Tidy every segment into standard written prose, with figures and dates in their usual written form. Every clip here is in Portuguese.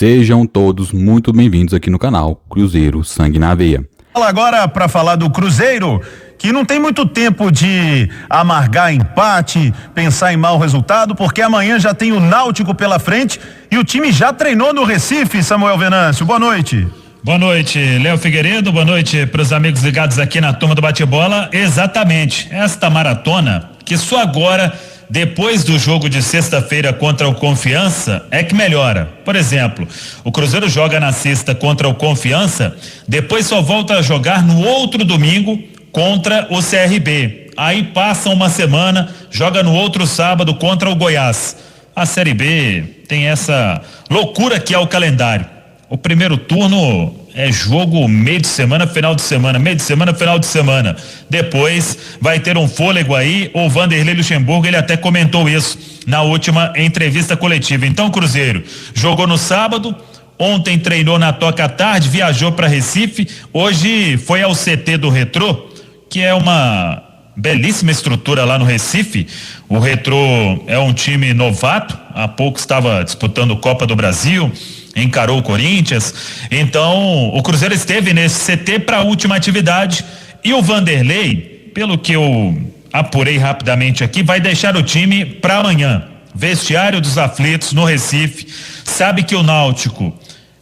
Sejam todos muito bem-vindos aqui no canal Cruzeiro Sangue na Veia. Fala agora para falar do Cruzeiro, que não tem muito tempo de amargar empate, pensar em mau resultado, porque amanhã já tem o Náutico pela frente e o time já treinou no Recife. Samuel Venâncio, boa noite. Boa noite, Léo Figueiredo, boa noite para os amigos ligados aqui na turma do Bate-Bola. Exatamente, esta maratona que só agora, depois do jogo de sexta-feira contra o Confiança, é que melhora. Por exemplo, o Cruzeiro joga na sexta contra o Confiança, depois só volta a jogar no outro domingo contra o CRB. Aí passa uma semana, joga no outro sábado contra o Goiás. A Série B tem essa loucura que é o calendário. O primeiro turno é jogo meio de semana, final de semana, meio de semana, final de semana. Depois vai ter um fôlego aí. O Vanderlei Luxemburgo, ele até comentou isso na última entrevista coletiva. Então, o Cruzeiro jogou no sábado, ontem treinou na Toca à Tarde, viajou para Recife, hoje foi ao CT do Retrô, que é uma belíssima estrutura lá no Recife. O Retrô é um time novato, há pouco estava disputando Copa do Brasil, encarou o Corinthians. Então o Cruzeiro esteve nesse CT para a última atividade e o Vanderlei, pelo que eu apurei rapidamente aqui, vai deixar o time para amanhã. Vestiário dos aflitos no Recife, sabe que o Náutico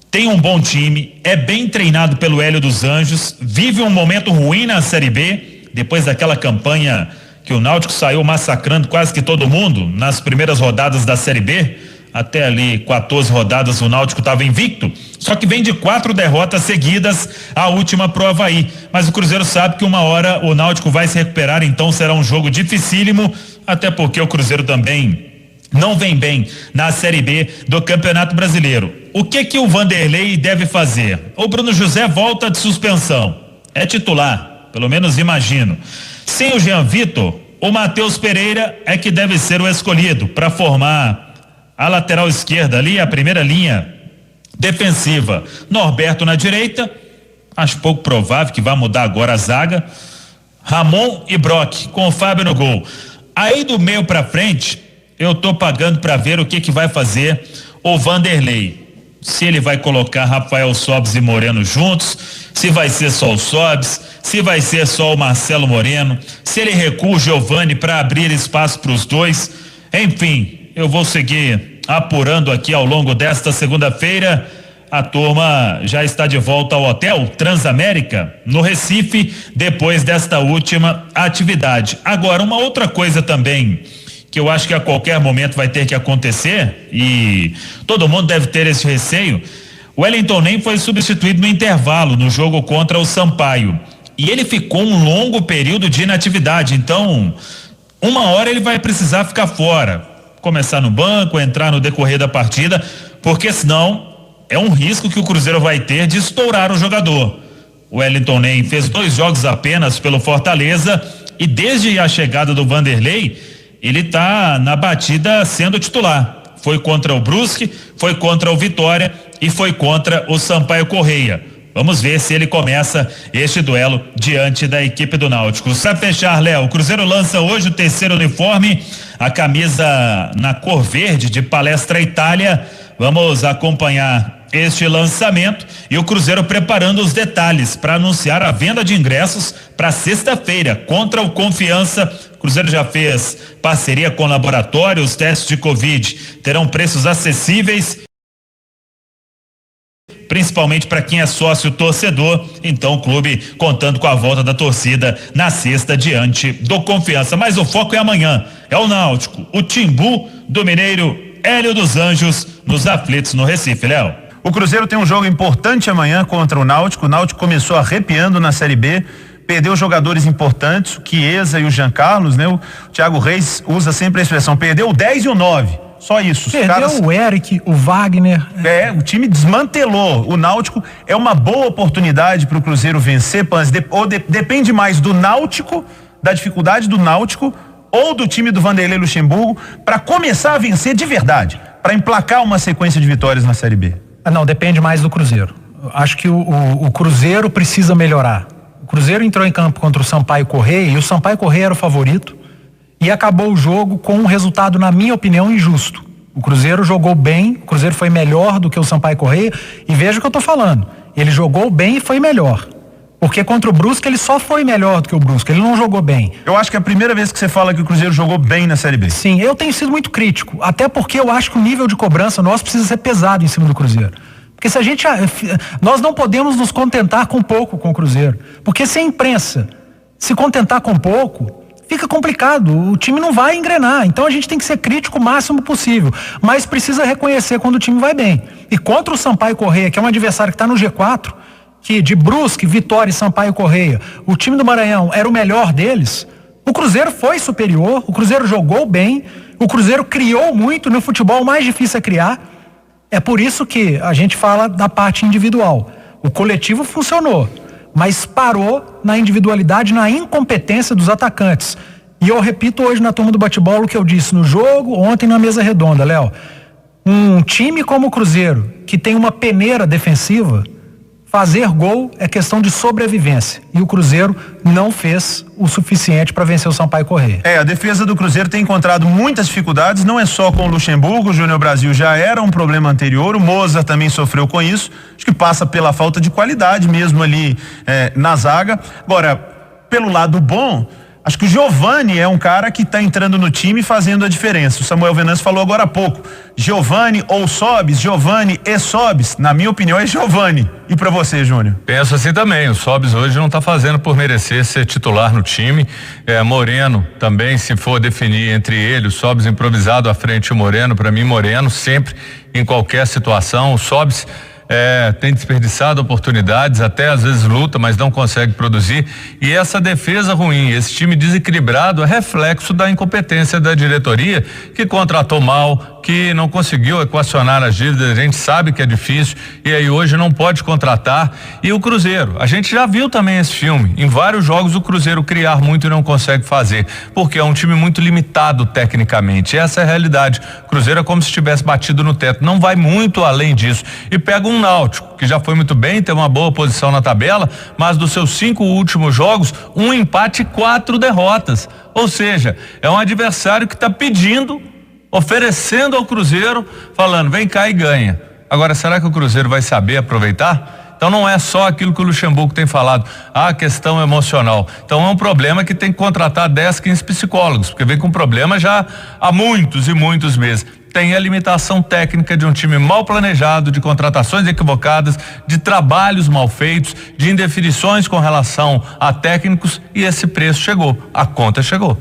tem um bom time, é bem treinado pelo Hélio dos Anjos, vive um momento ruim na Série B, depois daquela campanha que o Náutico saiu massacrando quase que todo mundo nas primeiras rodadas da Série B. Até ali 14 rodadas o Náutico estava invicto, só que vem de 4 derrotas seguidas, a última pro Avaí. Mas o Cruzeiro sabe que uma hora o Náutico vai se recuperar, então será um jogo dificílimo, até porque o Cruzeiro também não vem bem na Série B do Campeonato Brasileiro. O que o Vanderlei deve fazer? O Bruno José volta de suspensão, é titular, pelo menos imagino. Sem o Jean Vitor, o Matheus Pereira é que deve ser o escolhido para formar a lateral esquerda ali, a primeira linha defensiva. Norberto na direita, acho pouco provável que vá mudar agora a zaga. Ramon e Brock, com o Fábio no gol. Aí do meio pra frente, eu tô pagando para ver o que vai fazer o Vanderlei. Se ele vai colocar Rafael Sobis e Moreno juntos, se vai ser só o Sobis, se vai ser só o Marcelo Moreno, se ele recua o Giovani para abrir espaço para os dois. Enfim, eu vou seguir apurando aqui ao longo desta segunda-feira. A turma já está de volta ao Hotel Transamérica no Recife depois desta última atividade. Agora, uma outra coisa também que eu acho que a qualquer momento vai ter que acontecer, e todo mundo deve ter esse receio. O Wellington Nem foi substituído no intervalo no jogo contra o Sampaio e ele ficou um longo período de inatividade, então uma hora ele vai precisar ficar fora, começar no banco, entrar no decorrer da partida, porque senão é um risco que o Cruzeiro vai ter de estourar o jogador. O Wellington Nem fez 2 jogos apenas pelo Fortaleza e desde a chegada do Vanderlei ele tá na batida sendo titular. Foi contra o Brusque, foi contra o Vitória e foi contra o Sampaio Correia. Vamos ver se ele começa este duelo diante da equipe do Náutico. Para fechar, Léo, o Cruzeiro lança hoje o 3º uniforme, a camisa na cor verde de Palestra Itália. Vamos acompanhar este lançamento e o Cruzeiro preparando os detalhes para anunciar a venda de ingressos para sexta-feira contra o Confiança. O Cruzeiro já fez parceria com o laboratório, os testes de Covid terão preços acessíveis, principalmente para quem é sócio torcedor. Então o clube contando com a volta da torcida na sexta diante do Confiança. Mas o foco é amanhã, é o Náutico, o Timbu do Mineiro Hélio dos Anjos nos aflitos no Recife, Léo. O Cruzeiro tem um jogo importante amanhã contra o Náutico. O Náutico começou arrepiando na Série B, perdeu jogadores importantes, o Chiesa e o Jean Carlos, né? O Thiago Reis usa sempre a expressão, perdeu o 10 e o 9, só isso. Perdeu o Eric, o Wagner. O time desmantelou. O Náutico é uma boa oportunidade para o Cruzeiro vencer, Panzi, depende mais do Náutico, da dificuldade do Náutico, ou do time do Vanderlei Luxemburgo, para começar a vencer de verdade, para emplacar uma sequência de vitórias na Série B. Não, depende mais do Cruzeiro. Acho que o Cruzeiro precisa melhorar. O Cruzeiro entrou em campo contra o Sampaio Correia e o Sampaio Correia era o favorito e acabou o jogo com um resultado, na minha opinião, injusto. O Cruzeiro jogou bem, o Cruzeiro foi melhor do que o Sampaio Corrêa, e veja o que eu tô falando, ele jogou bem e foi melhor. Porque contra o Brusque ele só foi melhor do que o Brusque, ele não jogou bem. Eu acho que é a primeira vez que você fala que o Cruzeiro jogou bem na Série B. Sim, eu tenho sido muito crítico, até porque eu acho que o nível de cobrança nosso precisa ser pesado em cima do Cruzeiro. Porque se a gente, nós não podemos nos contentar com pouco com o Cruzeiro, porque se a imprensa se contentar com pouco, fica complicado, o time não vai engrenar, então a gente tem que ser crítico o máximo possível, mas precisa reconhecer quando o time vai bem. E contra o Sampaio Corrêa, que é um adversário que está no G4, que de Brusque, Vitória e Sampaio Corrêa, o time do Maranhão era o melhor deles, o Cruzeiro foi superior, o Cruzeiro jogou bem, o Cruzeiro criou muito, no futebol o mais difícil é criar. É por isso que a gente fala da parte individual. O coletivo funcionou, mas parou na individualidade, na incompetência dos atacantes. E eu repito hoje na turma do bate-bola o que eu disse no jogo, ontem na mesa redonda, Léo. Um time como o Cruzeiro, que tem uma peneira defensiva, fazer gol é questão de sobrevivência. E o Cruzeiro não fez o suficiente para vencer o Sampaio Corrêa. A defesa do Cruzeiro tem encontrado muitas dificuldades, não é só com o Luxemburgo, o Júnior Brasil já era um problema anterior, o Mozart também sofreu com isso, acho que passa pela falta de qualidade mesmo ali na zaga. Agora, pelo lado bom, acho que o Giovani é um cara que está entrando no time fazendo a diferença. O Samuel Venâncio falou agora há pouco. Giovani ou Sobis, Giovani e Sobis, na minha opinião é Giovani. E para você, Júnior? Penso assim também, o Sobis hoje não está fazendo por merecer ser titular no time. Moreno também, se for definir entre ele, o Sobis improvisado à frente e o Moreno, para mim Moreno sempre, em qualquer situação, o Sobis tem desperdiçado oportunidades, até às vezes luta, mas não consegue produzir. E essa defesa ruim, esse time desequilibrado é reflexo da incompetência da diretoria, que contratou mal, que não conseguiu equacionar as dívidas. A gente sabe que é difícil e aí hoje não pode contratar. E o Cruzeiro, a gente já viu também esse filme, em vários jogos o Cruzeiro criar muito e não consegue fazer, porque é um time muito limitado tecnicamente. Essa é a realidade. O Cruzeiro é como se tivesse batido no teto, não vai muito além disso. E pega um Náutico, que já foi muito bem, tem uma boa posição na tabela, mas dos seus 5 últimos jogos, 1 empate e 4 derrotas. Ou seja, é um adversário que está pedindo, oferecendo ao Cruzeiro, falando, vem cá e ganha. Agora, será que o Cruzeiro vai saber aproveitar? Então não é só aquilo que o Luxemburgo tem falado, a questão emocional. Então é um problema que tem que contratar 10, 15 psicólogos, porque vem com problema já há muitos e muitos meses. Tem a limitação técnica de um time mal planejado, de contratações equivocadas, de trabalhos mal feitos, de indefinições com relação a técnicos, e esse preço chegou, a conta chegou.